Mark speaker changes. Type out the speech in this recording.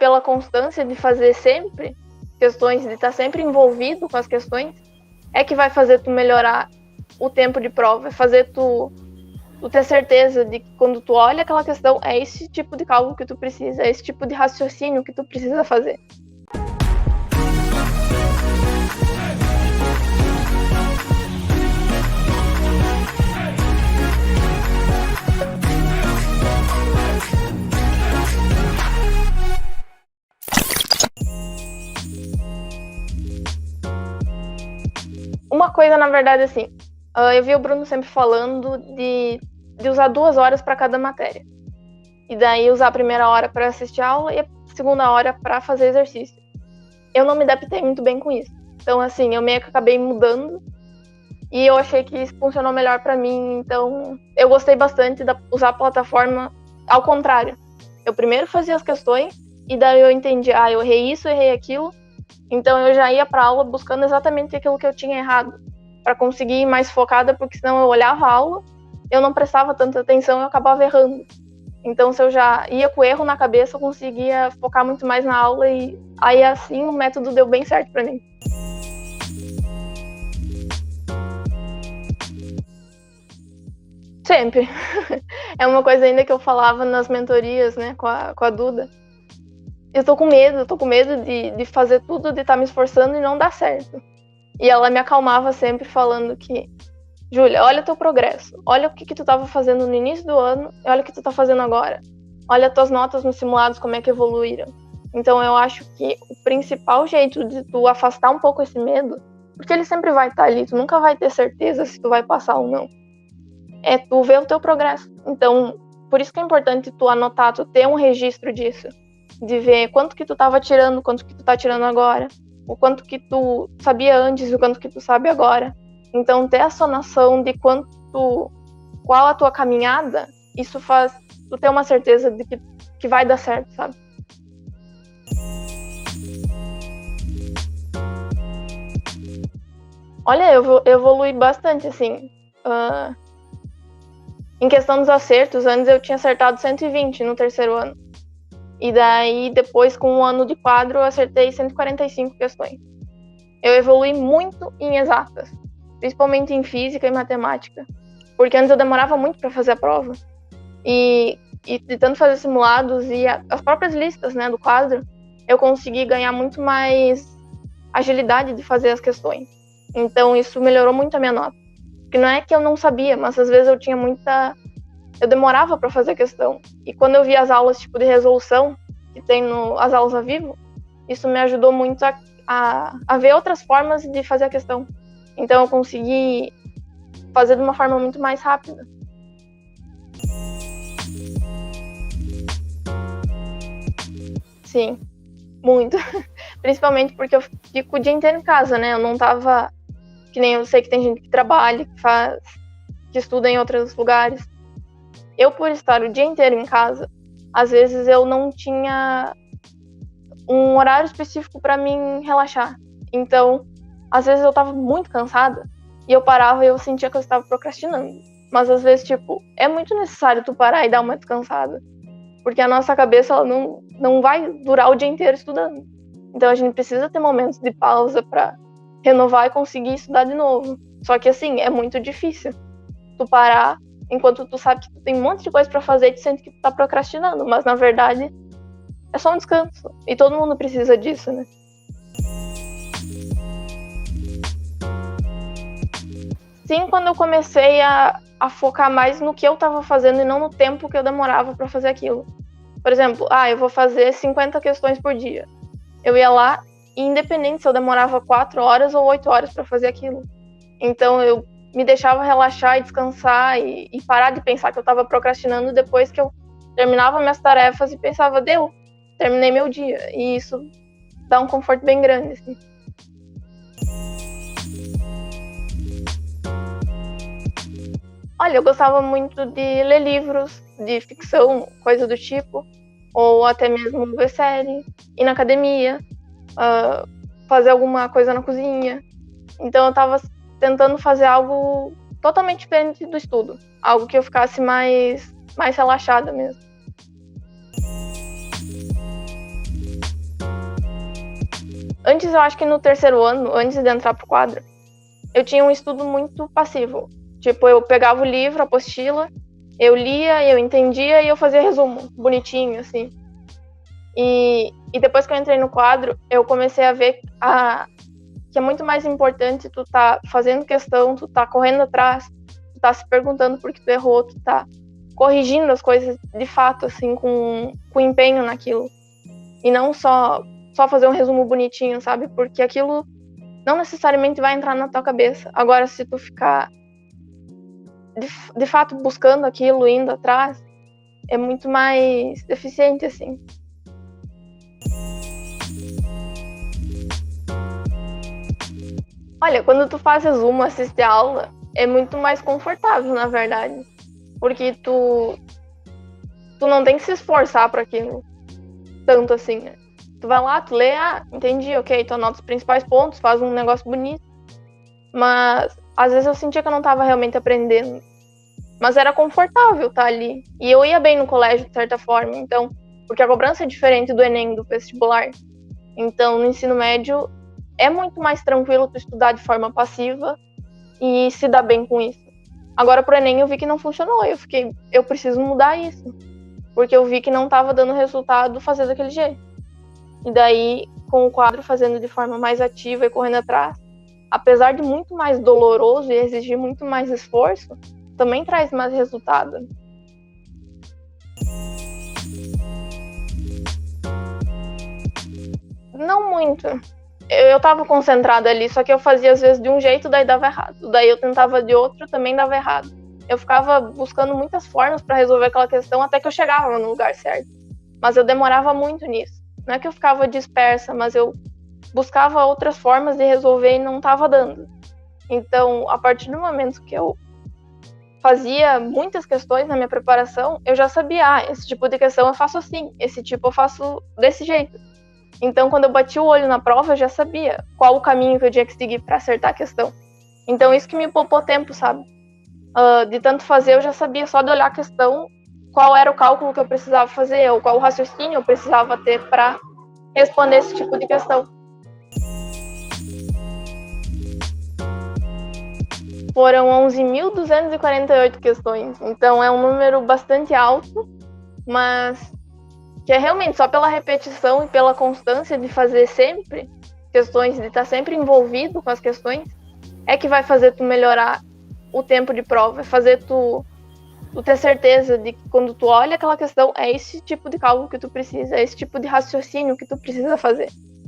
Speaker 1: pela constância de fazer sempre questões, de estar sempre envolvido com as questões, é que vai fazer tu melhorar o tempo de prova, vai fazer tu ter certeza de que quando tu olha aquela questão, é esse tipo de cálculo que tu precisa, é esse tipo de raciocínio que tu precisa fazer. Uma coisa, na verdade, assim, eu vi o Bruno sempre falando de usar 2 horas para cada matéria. E daí usar a primeira hora para assistir a aula e a segunda hora para fazer exercício. Eu não me adaptei muito bem com isso. Então, assim, eu meio que acabei mudando e eu achei que isso funcionou melhor para mim. Então, eu gostei bastante de usar a plataforma ao contrário. Eu primeiro fazia as questões e daí eu entendi, eu errei isso, errei aquilo. Então eu já ia para aula buscando exatamente aquilo que eu tinha errado, para conseguir ir mais focada, porque senão eu olhava a aula, eu não prestava tanta atenção e eu acabava errando. Então se eu já ia com o erro na cabeça, eu conseguia focar muito mais na aula e aí assim o método deu bem certo para mim. Sempre. É uma coisa ainda que eu falava nas mentorias, né, com a Duda. Eu tô com medo de fazer tudo, de estar me esforçando e não dar certo. E ela me acalmava sempre falando que, Júlia, olha teu progresso, olha o que tu estava fazendo no início do ano e olha o que tu tá fazendo agora. Olha tuas notas nos simulados, como é que evoluíram. Então eu acho que o principal jeito de tu afastar um pouco esse medo, porque ele sempre vai estar ali, tu nunca vai ter certeza se tu vai passar ou não, é tu ver o teu progresso. Então, por isso que é importante tu anotar, tu ter um registro disso. De ver quanto que tu tava tirando, quanto que tu tá tirando agora, o quanto que tu sabia antes e o quanto que tu sabe agora. Então, ter essa noção de qual a tua caminhada, isso faz tu ter uma certeza de que vai dar certo, sabe? Olha, eu evolui bastante, assim. Em questão dos acertos, antes eu tinha acertado 120 no terceiro ano. E daí, depois, com um ano de quadro, eu acertei 145 questões. Eu evolui muito em exatas, principalmente em física e matemática, porque antes eu demorava muito para fazer a prova. E de tanto fazer simulados e as próprias listas, né, do quadro, eu consegui ganhar muito mais agilidade de fazer as questões. Então, isso melhorou muito a minha nota. Porque não é que eu não sabia, mas às vezes eu demorava para fazer a questão. E quando eu vi as aulas tipo de resolução, que tem as aulas ao vivo, isso me ajudou muito a ver outras formas de fazer a questão. Então eu consegui fazer de uma forma muito mais rápida. Sim, muito. Principalmente porque eu fico o dia inteiro em casa, né? Eu não tava... Que nem eu sei que tem gente que trabalha, que estuda em outros lugares. Eu, por estar o dia inteiro em casa, às vezes eu não tinha um horário específico para mim relaxar. Então, às vezes eu tava muito cansada e eu parava e eu sentia que eu estava procrastinando. Mas às vezes, é muito necessário tu parar e dar uma descansada. Porque a nossa cabeça, ela não vai durar o dia inteiro estudando. Então a gente precisa ter momentos de pausa para renovar e conseguir estudar de novo. Só que assim, é muito difícil tu parar enquanto tu sabe que tu tem um monte de coisa pra fazer e tu sente que tu tá procrastinando, mas na verdade é só um descanso. E todo mundo precisa disso, né? Sim, quando eu comecei a focar mais no que eu tava fazendo e não no tempo que eu demorava pra fazer aquilo. Por exemplo, eu vou fazer 50 questões por dia. Eu ia lá e independente se eu demorava 4 horas ou 8 horas pra fazer aquilo. Então eu me deixava relaxar e descansar e parar de pensar que eu estava procrastinando depois que eu terminava minhas tarefas e pensava, terminei meu dia. E isso dá um conforto bem grande, assim. Olha, eu gostava muito de ler livros de ficção, coisa do tipo, ou até mesmo ver série, ir na academia, fazer alguma coisa na cozinha. Então eu estava tentando fazer algo totalmente diferente do estudo. Algo que eu ficasse mais relaxada mesmo. Antes, eu acho que no terceiro ano, antes de entrar pro quadro, eu tinha um estudo muito passivo. Tipo, eu pegava o livro, a apostila, eu lia, eu entendia e eu fazia resumo, bonitinho, assim. E depois que eu entrei no quadro, eu comecei a ver que é muito mais importante tu tá fazendo questão, tu tá correndo atrás, tu tá se perguntando por que tu errou, tu tá corrigindo as coisas de fato, assim, com empenho naquilo. E não só fazer um resumo bonitinho, sabe? Porque aquilo não necessariamente vai entrar na tua cabeça. Agora, se tu ficar de fato buscando aquilo, indo atrás, é muito mais eficiente, assim. Olha, quando tu faz resumo, assiste a aula, é muito mais confortável, na verdade. Porque tu não tem que se esforçar para aquilo tanto assim, né? Tu vai lá, tu lê, entendi, ok, tu anota os principais pontos, faz um negócio bonito. Mas às vezes eu sentia que eu não tava realmente aprendendo. Mas era confortável estar ali. E eu ia bem no colégio, de certa forma. Então, porque a cobrança é diferente do Enem, do vestibular. Então, no ensino médio, é muito mais tranquilo tu estudar de forma passiva e se dar bem com isso. Agora, pro Enem, eu vi que não funcionou. Eu preciso mudar isso. Porque eu vi que não estava dando resultado fazer daquele jeito. E daí, com o quadro fazendo de forma mais ativa e correndo atrás, apesar de muito mais doloroso e exigir muito mais esforço, também traz mais resultado. Não muito. Eu tava concentrada ali, só que eu fazia às vezes de um jeito, daí dava errado. Daí eu tentava de outro, também dava errado. Eu ficava buscando muitas formas para resolver aquela questão até que eu chegava no lugar certo. Mas eu demorava muito nisso. Não é que eu ficava dispersa, mas eu buscava outras formas de resolver e não estava dando. Então, a partir do momento que eu fazia muitas questões na minha preparação, eu já sabia, esse tipo de questão eu faço assim, esse tipo eu faço desse jeito. Então, quando eu bati o olho na prova, eu já sabia qual o caminho que eu tinha que seguir para acertar a questão. Então, isso que me poupou tempo, sabe? De tanto fazer, eu já sabia só de olhar a questão qual era o cálculo que eu precisava fazer ou qual o raciocínio eu precisava ter para responder esse tipo de questão. Foram 11.248 questões, então é um número bastante alto, mas que é realmente só pela repetição e pela constância de fazer sempre questões, de estar sempre envolvido com as questões, é que vai fazer tu melhorar o tempo de prova, é fazer tu ter certeza de que quando tu olha aquela questão, é esse tipo de cálculo que tu precisa, é esse tipo de raciocínio que tu precisa fazer.